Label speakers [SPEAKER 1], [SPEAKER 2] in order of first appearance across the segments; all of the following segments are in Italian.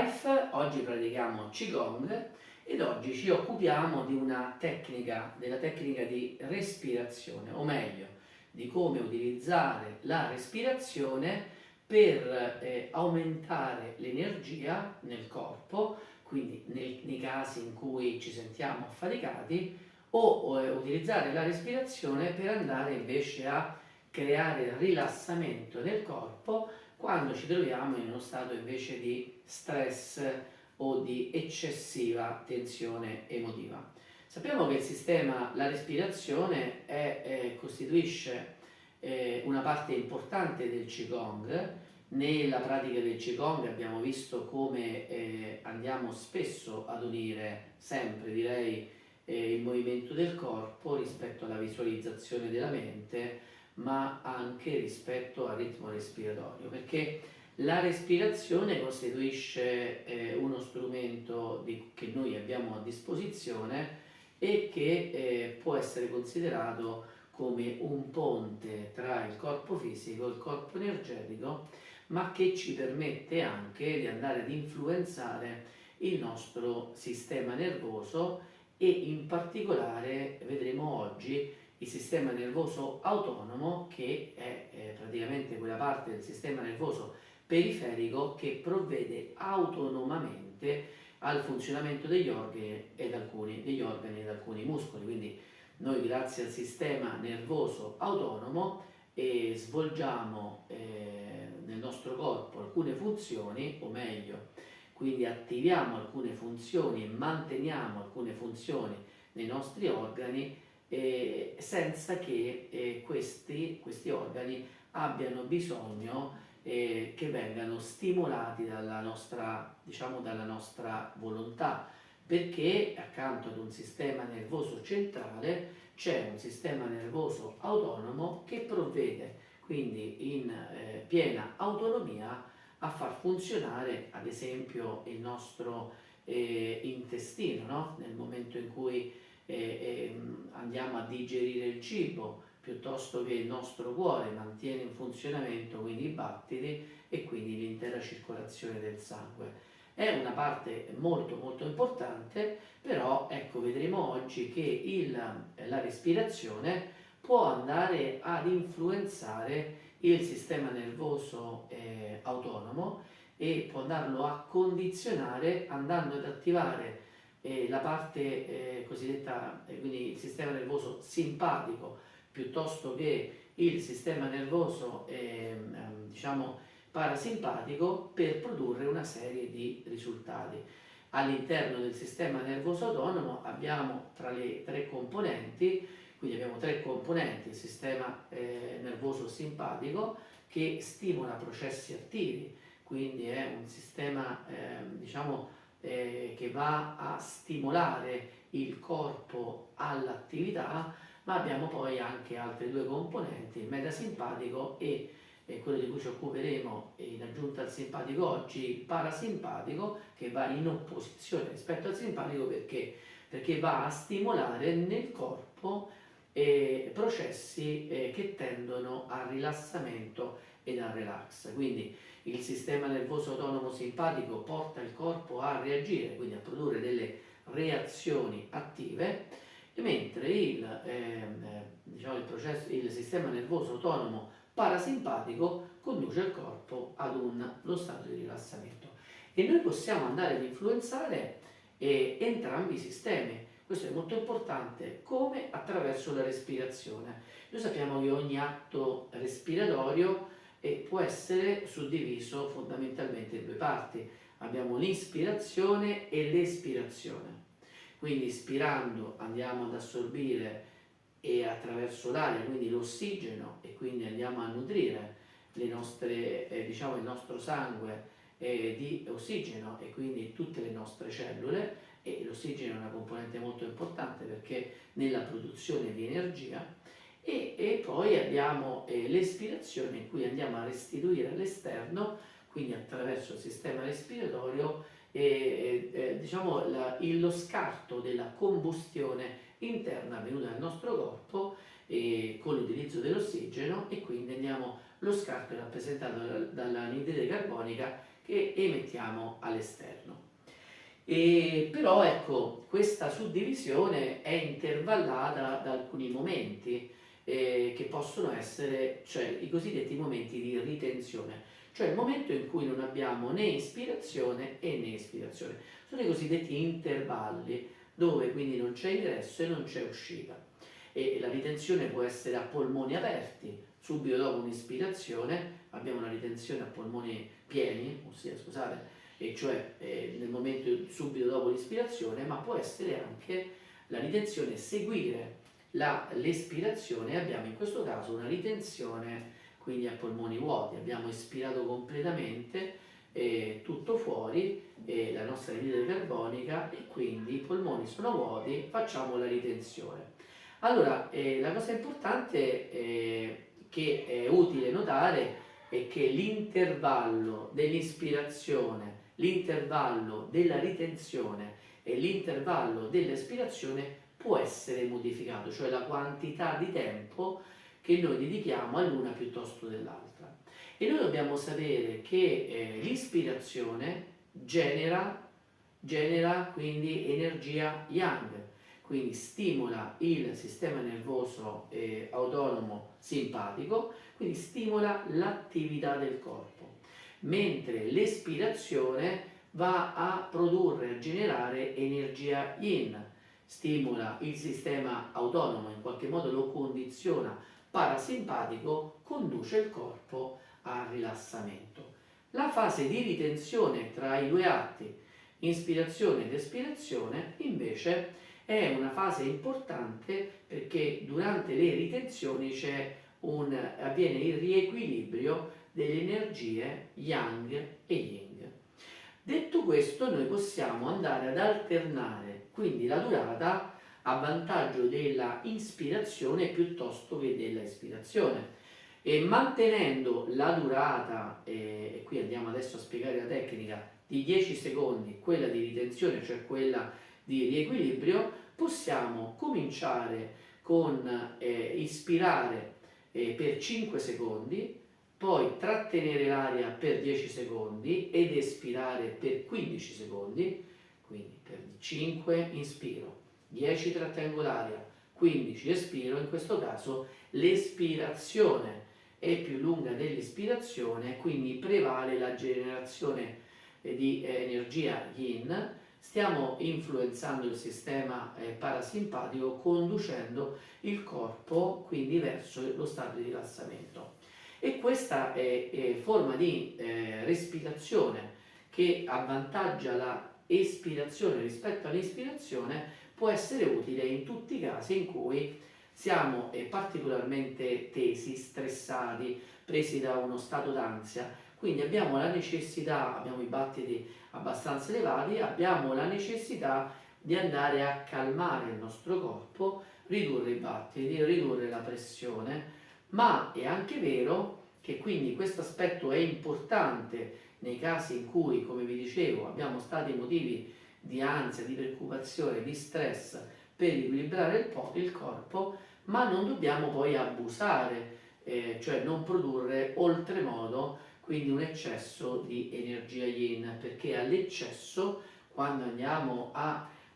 [SPEAKER 1] Life, oggi pratichiamo Qigong ed oggi ci occupiamo di una tecnica, della tecnica di respirazione, o meglio, di come utilizzare la respirazione per aumentare l'energia nel corpo, quindi nei casi in cui ci sentiamo affaticati, o utilizzare la respirazione per andare invece a creare rilassamento nel corpo quando ci troviamo in uno stato invece di stress o di eccessiva tensione emotiva. Sappiamo che la respirazione costituisce una parte importante del Qigong. Nella pratica del Qigong abbiamo visto come andiamo spesso ad unire, sempre direi, il movimento del corpo rispetto alla visualizzazione della mente, ma anche rispetto al ritmo respiratorio, perché la respirazione costituisce uno strumento che noi abbiamo a disposizione e che può essere considerato come un ponte tra il corpo fisico e il corpo energetico, ma che ci permette anche di andare ad influenzare il nostro sistema nervoso e in particolare vedremo oggi il sistema nervoso autonomo, che è praticamente quella parte del sistema nervoso periferico che provvede autonomamente al funzionamento degli organi ed alcuni muscoli. Quindi noi, grazie al sistema nervoso autonomo, svolgiamo nel nostro corpo alcune funzioni, o meglio, quindi attiviamo alcune funzioni e manteniamo alcune funzioni nei nostri organi senza che questi organi abbiano bisogno che vengano stimolati dalla nostra volontà, perché accanto ad un sistema nervoso centrale c'è un sistema nervoso autonomo che provvede quindi in piena autonomia a far funzionare ad esempio il nostro intestino, no? Nel momento in cui andiamo a digerire il cibo, piuttosto che il nostro cuore mantiene in funzionamento quindi i battiti e quindi l'intera circolazione del sangue. È una parte molto molto importante, però ecco, vedremo oggi che la respirazione può andare ad influenzare il sistema nervoso autonomo e può andarlo a condizionare andando ad attivare la parte cosiddetta, quindi il sistema nervoso simpatico, piuttosto che il sistema nervoso parasimpatico, per produrre una serie di risultati. All'interno del sistema nervoso autonomo abbiamo tra le tre componenti, quindi abbiamo tre componenti: il sistema nervoso simpatico, che stimola processi attivi, quindi è un sistema che va a stimolare il corpo all'attività, ma abbiamo poi anche altre due componenti, il metasimpatico e quello di cui ci occuperemo in aggiunta al simpatico oggi, il parasimpatico, che va in opposizione rispetto al simpatico perché va a stimolare nel corpo processi che tendono al rilassamento ed al relax. Quindi il sistema nervoso autonomo simpatico porta il corpo a reagire, quindi a produrre delle reazioni attive, mentre il sistema nervoso autonomo parasimpatico conduce il corpo ad uno stato di rilassamento. E noi possiamo andare ad influenzare entrambi i sistemi. Questo è molto importante, come attraverso la respirazione. Noi sappiamo che ogni atto respiratorio può essere suddiviso fondamentalmente in due parti. Abbiamo l'inspirazione e l'espirazione. Quindi ispirando andiamo ad assorbire e attraverso l'aria, quindi l'ossigeno, e quindi andiamo a nutrire il nostro sangue di ossigeno e quindi tutte le nostre cellule, e l'ossigeno è una componente molto importante perché nella produzione di energia, e poi abbiamo l'espirazione, in cui andiamo a restituire all'esterno, quindi attraverso il sistema respiratorio, lo scarto della combustione interna avvenuta nel nostro corpo con l'utilizzo dell'ossigeno, e quindi lo scarto è rappresentato dall'anidride carbonica, che emettiamo all'esterno. Però ecco, questa suddivisione è intervallata da alcuni momenti che possono essere, cioè i cosiddetti momenti di ritenzione, cioè il momento in cui non abbiamo né ispirazione né espirazione. Sono i cosiddetti intervalli, dove quindi non c'è ingresso e non c'è uscita. E la ritenzione può essere a polmoni aperti, subito dopo un'ispirazione abbiamo una ritenzione a polmoni pieni, ossia scusate, e cioè nel momento subito dopo l'ispirazione, ma può essere anche la ritenzione seguire l'espirazione, e abbiamo in questo caso una ritenzione quindi a polmoni vuoti, abbiamo espirato completamente tutto fuori, la nostra anidride carbonica, e quindi i polmoni sono vuoti, facciamo la ritenzione. Allora, la cosa importante che è utile notare è che l'intervallo dell'ispirazione, l'intervallo della ritenzione e l'intervallo dell'espirazione può essere modificato, cioè la quantità di tempo che noi dedichiamo all'una piuttosto dell'altra. E noi dobbiamo sapere che l'ispirazione genera quindi energia yang, quindi stimola il sistema nervoso autonomo simpatico, quindi stimola l'attività del corpo, mentre l'espirazione va a produrre, a generare energia yin, stimola il sistema autonomo, in qualche modo lo condiziona, parasimpatico, conduce il corpo al rilassamento. La fase di ritenzione tra i due atti, ispirazione ed espirazione, invece è una fase importante perché durante le ritenzioni avviene il riequilibrio delle energie yang e yin. Detto questo, noi possiamo andare ad alternare quindi la durata a vantaggio della ispirazione piuttosto che della espirazione, e mantenendo la durata, e qui andiamo adesso a spiegare la tecnica, di 10 secondi, quella di ritenzione, cioè quella di riequilibrio, possiamo cominciare con ispirare per 5 secondi, poi trattenere l'aria per 10 secondi ed espirare per 15 secondi, quindi per 5 inspiro, 10 trattengo l'aria, 15 espiro. In questo caso l'espirazione è più lunga dell'ispirazione, quindi prevale la generazione di energia yin. Stiamo influenzando il sistema parasimpatico, conducendo il corpo quindi verso lo stato di rilassamento. E questa forma di respirazione che avvantaggia la espirazione rispetto all'ispirazione può essere utile in tutti i casi in cui siamo particolarmente tesi, stressati, presi da uno stato d'ansia, quindi abbiamo la necessità, abbiamo i battiti abbastanza elevati, abbiamo la necessità di andare a calmare il nostro corpo, ridurre i battiti, ridurre la pressione, ma è anche vero che quindi questo aspetto è importante nei casi in cui, come vi dicevo, abbiamo stati emotivi di ansia, di preoccupazione, di stress per equilibrare il corpo, ma non dobbiamo poi abusare, cioè non produrre oltremodo quindi un eccesso di energia yin, perché all'eccesso, quando andiamo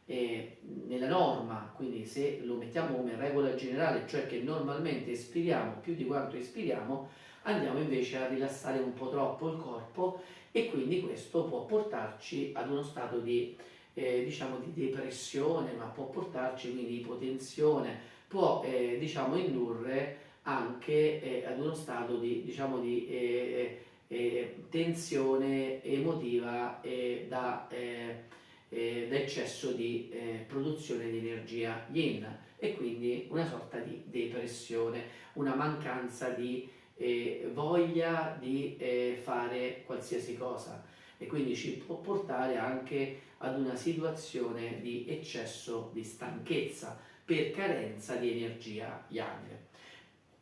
[SPEAKER 1] nella norma, quindi se lo mettiamo come regola generale, cioè che normalmente espiriamo più di quanto ispiriamo, andiamo invece a rilassare un po' troppo il corpo, e quindi questo può portarci ad uno stato di depressione, ma può portarci quindi ipotensione, può indurre anche ad uno stato di tensione emotiva da eccesso di produzione di energia yin, e quindi una sorta di depressione, una mancanza di voglia di fare qualsiasi cosa, e quindi ci può portare anche ad una situazione di eccesso di stanchezza per carenza di energia yang.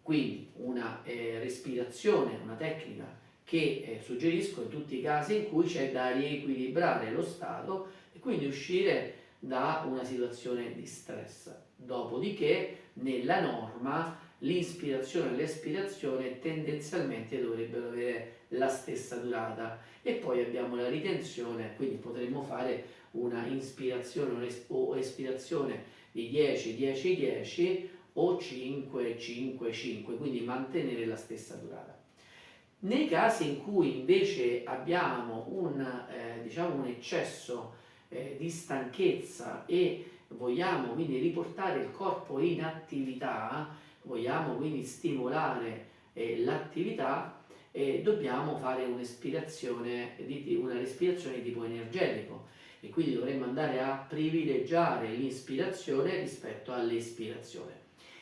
[SPEAKER 1] Quindi una respirazione, una tecnica che suggerisco in tutti i casi in cui c'è da riequilibrare lo stato e quindi uscire da una situazione di stress. Dopodiché, nella norma, l'inspirazione e l'espirazione tendenzialmente dovrebbero avere la stessa durata, e poi abbiamo la ritenzione, quindi potremmo fare una inspirazione o espirazione di 10, 10, 10 o 5, 5, 5, quindi mantenere la stessa durata. Nei casi in cui invece abbiamo diciamo un eccesso di stanchezza e vogliamo quindi riportare il corpo in attività, vogliamo quindi stimolare l'attività, dobbiamo fare una respirazione di tipo energetico, e quindi dovremmo andare a privilegiare l'inspirazione rispetto all'espirazione,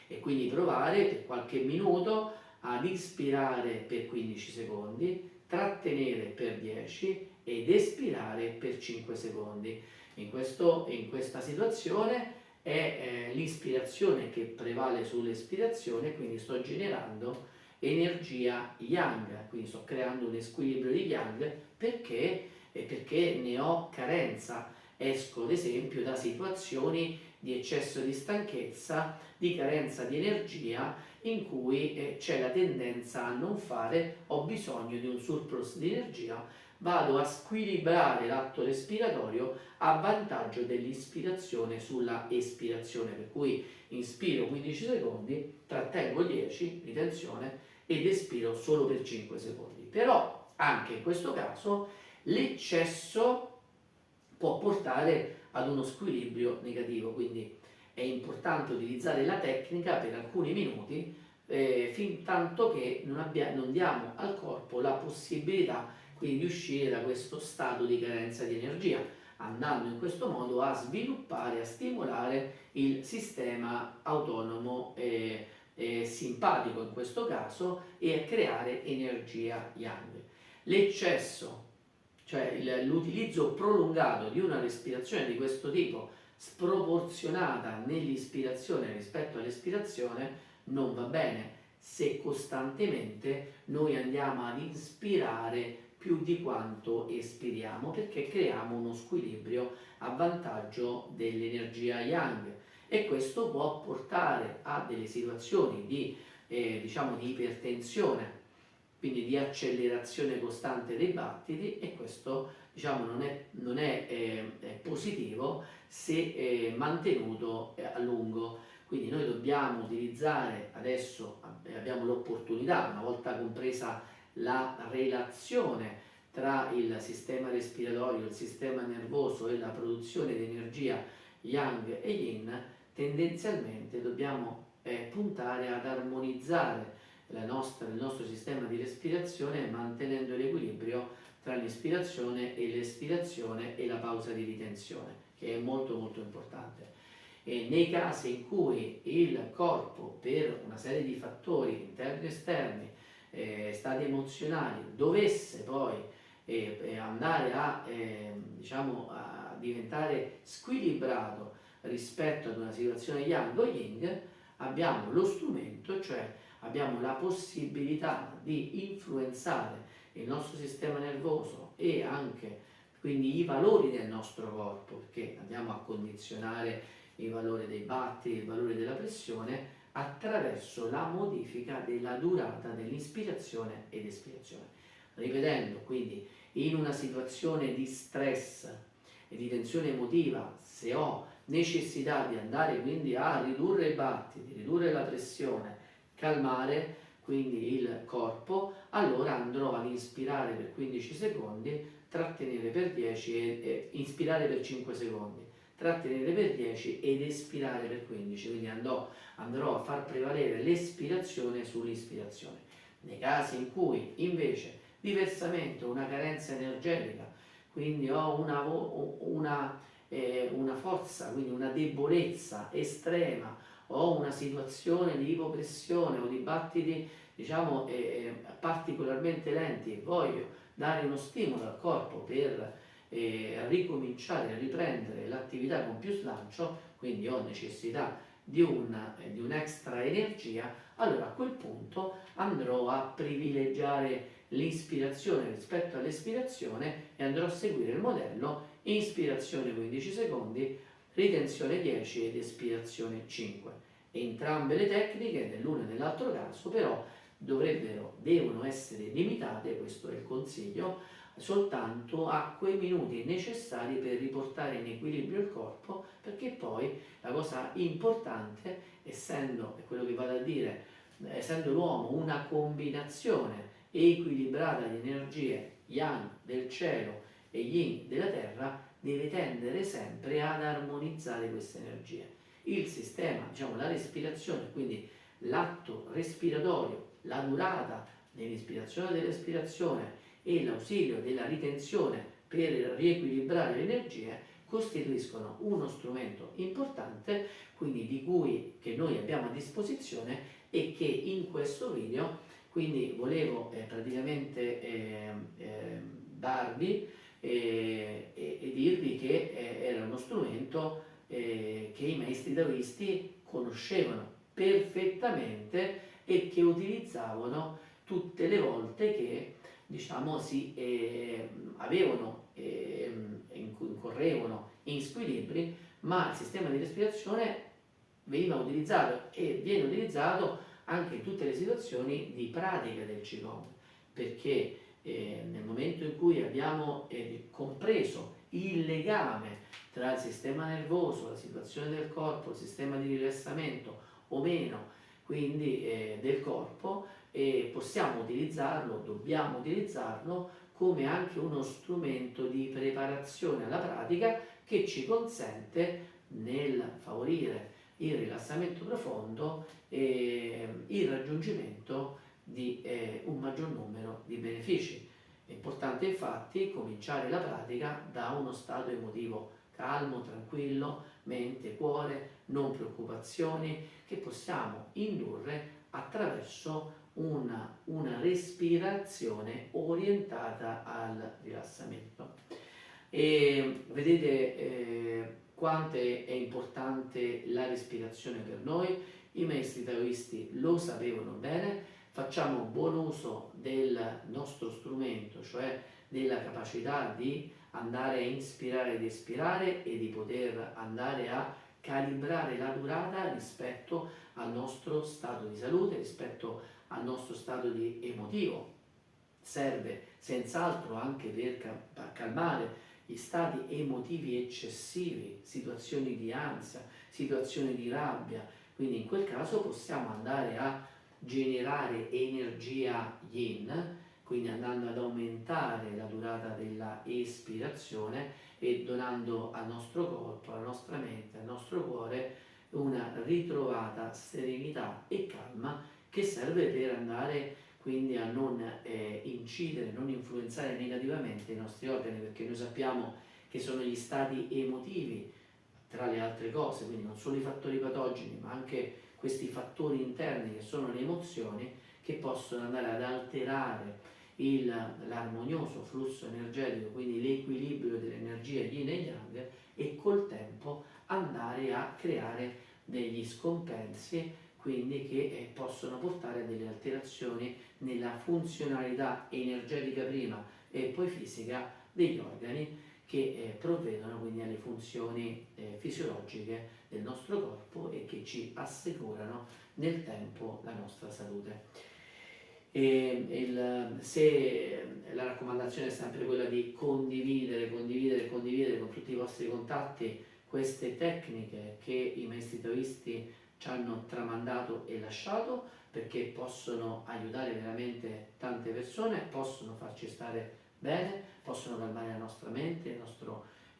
[SPEAKER 1] e quindi provare per qualche minuto ad ispirare per 15 secondi, trattenere per 10 ed espirare per 5 secondi. In questa situazione è l'ispirazione che prevale sull'espirazione, quindi sto generando energia yang, quindi sto creando un squilibrio di yang perché ne ho carenza. Esco ad esempio da situazioni di eccesso di stanchezza, di carenza di energia, in cui c'è la tendenza a non fare, ho bisogno di un surplus di energia, vado a squilibrare l'atto respiratorio a vantaggio dell'ispirazione sulla espirazione, per cui inspiro 15 secondi, trattengo 10, ritenzione, ed espiro solo per 5 secondi. Però anche in questo caso l'eccesso può portare ad uno squilibrio negativo, quindi è importante utilizzare la tecnica per alcuni minuti fin tanto che non diamo al corpo la possibilità quindi di uscire da questo stato di carenza di energia, andando in questo modo a sviluppare, a stimolare il sistema autonomo simpatico in questo caso, e a creare energia yang. L'eccesso, cioè l'utilizzo prolungato di una respirazione di questo tipo, sproporzionata nell'ispirazione rispetto all'espirazione, non va bene se costantemente noi andiamo ad inspirare più di quanto espiriamo, perché creiamo uno squilibrio a vantaggio dell'energia yang, e questo può portare a delle situazioni di ipertensione, quindi di accelerazione costante dei battiti, e questo non è positivo se mantenuto a lungo. Quindi noi dobbiamo utilizzare, adesso abbiamo l'opportunità, una volta compresa la relazione tra il sistema respiratorio, il sistema nervoso e la produzione di energia yang e yin, tendenzialmente dobbiamo puntare ad armonizzare il nostro sistema di respirazione, mantenendo l'equilibrio tra l'ispirazione e l'espirazione e la pausa di ritenzione, che è molto molto importante. E nei casi in cui il corpo, per una serie di fattori interni e esterni, stati emozionali, dovesse poi andare a diventare squilibrato rispetto ad una situazione yang o yin, abbiamo lo strumento, cioè abbiamo la possibilità di influenzare il nostro sistema nervoso e anche quindi i valori del nostro corpo, perché andiamo a condizionare il valore dei battiti, il valore della pressione, attraverso la modifica della durata dell'ispirazione ed espirazione. Ripetendo, quindi, in una situazione di stress e di tensione emotiva, se ho necessità di andare quindi a ridurre i battiti, ridurre la pressione, calmare quindi il corpo, allora andrò ad inspirare per 15 secondi, trattenere per 10 e inspirare per 5 secondi, trattenere per 10 ed espirare per 15, quindi andrò a far prevalere l'espirazione sull'ispirazione. Nei casi in cui invece diversamente ho una carenza energetica, quindi ho una forza, quindi una debolezza estrema, o una situazione di ipopressione o di battiti particolarmente lenti, e voglio dare uno stimolo al corpo per ricominciare a riprendere l'attività con più slancio, quindi ho necessità di un'extra energia, allora a quel punto andrò a privilegiare l'ispirazione rispetto all'espirazione e andrò a seguire il modello inspirazione 15 secondi, ritenzione 10 ed espirazione 5. Entrambe le tecniche, nell'uno e nell'altro caso, però devono essere limitate, questo è il consiglio, soltanto a quei minuti necessari per riportare in equilibrio il corpo, perché poi la cosa importante, essendo, è quello che vado a dire, essendo l'uomo una combinazione equilibrata di energie yang del cielo e yin della terra, deve tendere sempre ad armonizzare queste energie. Il sistema, diciamo la respirazione, quindi l'atto respiratorio, la durata dell'ispirazione e dell'espirazione e l'ausilio della ritenzione per riequilibrare le energie costituiscono uno strumento importante, quindi che noi abbiamo a disposizione e che in questo video quindi volevo praticamente darvi e dirvi che era uno strumento che i maestri taoisti conoscevano perfettamente e che utilizzavano tutte le volte che diciamo incorrevano in squilibri, ma il sistema di respirazione veniva utilizzato e viene utilizzato anche in tutte le situazioni di pratica del Qigong, perché nel momento in cui abbiamo compreso il legame tra il sistema nervoso, la situazione del corpo, il sistema di rilassamento o meno, quindi del corpo, possiamo utilizzarlo, dobbiamo utilizzarlo come anche uno strumento di preparazione alla pratica che ci consente nel favorire il rilassamento profondo e il raggiungimento di un maggior numero di benefici. È importante infatti cominciare la pratica da uno stato emotivo calmo, tranquillo, mente, cuore, non preoccupazioni, che possiamo indurre attraverso una respirazione orientata al rilassamento. E vedete quanto è importante la respirazione per noi. I maestri taoisti lo sapevano bene. Facciamo buon uso del nostro strumento, cioè della capacità di andare a inspirare ed espirare e di poter andare a calibrare la durata rispetto al nostro stato di salute, rispetto al nostro stato di emotivo. Serve senz'altro anche per calmare gli stati emotivi eccessivi, situazioni di ansia, situazioni di rabbia, quindi in quel caso possiamo andare a generare energia yin, quindi andando ad aumentare la durata della espirazione e donando al nostro corpo, alla nostra mente, al nostro cuore una ritrovata serenità e calma che serve per andare quindi a non incidere, non influenzare negativamente i nostri organi, perché noi sappiamo che sono gli stati emotivi, tra le altre cose, quindi non solo i fattori patogeni, ma anche questi fattori interni che sono le emozioni, che possono andare ad alterare l'armonioso flusso energetico, quindi l'equilibrio dell'energia yin e yang, e col tempo andare a creare degli scompensi, quindi che possono portare a delle alterazioni nella funzionalità energetica prima e poi fisica degli organi che provvedono quindi alle funzioni fisiologiche del nostro corpo e che ci assicurano nel tempo la nostra salute. Se la raccomandazione è sempre quella di condividere con tutti i vostri contatti queste tecniche che i maestri taoisti ci hanno tramandato e lasciato, perché possono aiutare veramente tante persone, possono farci stare bene, possono calmare la nostra mente,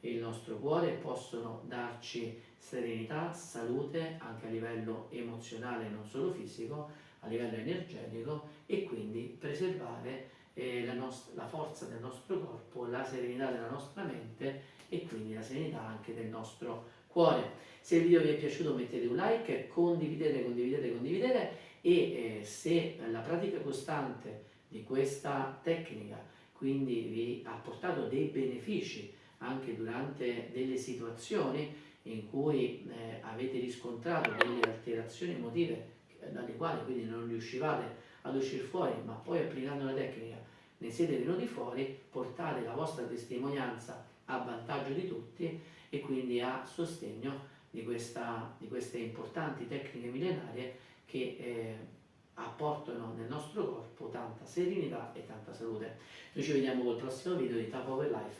[SPEAKER 1] il nostro cuore, possono darci serenità, salute anche a livello emozionale, non solo fisico, a livello energetico, e quindi preservare la forza del nostro corpo, la serenità della nostra mente e quindi la serenità anche del nostro cuore. Se il video vi è piaciuto mettete un like, condividete e se la pratica costante di questa tecnica quindi vi ha portato dei benefici anche durante delle situazioni in cui avete riscontrato delle alterazioni emotive dalle quali quindi non riuscivate ad uscire fuori, ma poi applicando la tecnica ne siete venuti fuori, portate la vostra testimonianza a vantaggio di tutti e quindi a sostegno di queste importanti tecniche millenarie che apportano nel nostro corpo tanta serenità e tanta salute. Noi ci vediamo col prossimo video di Tap Over Life.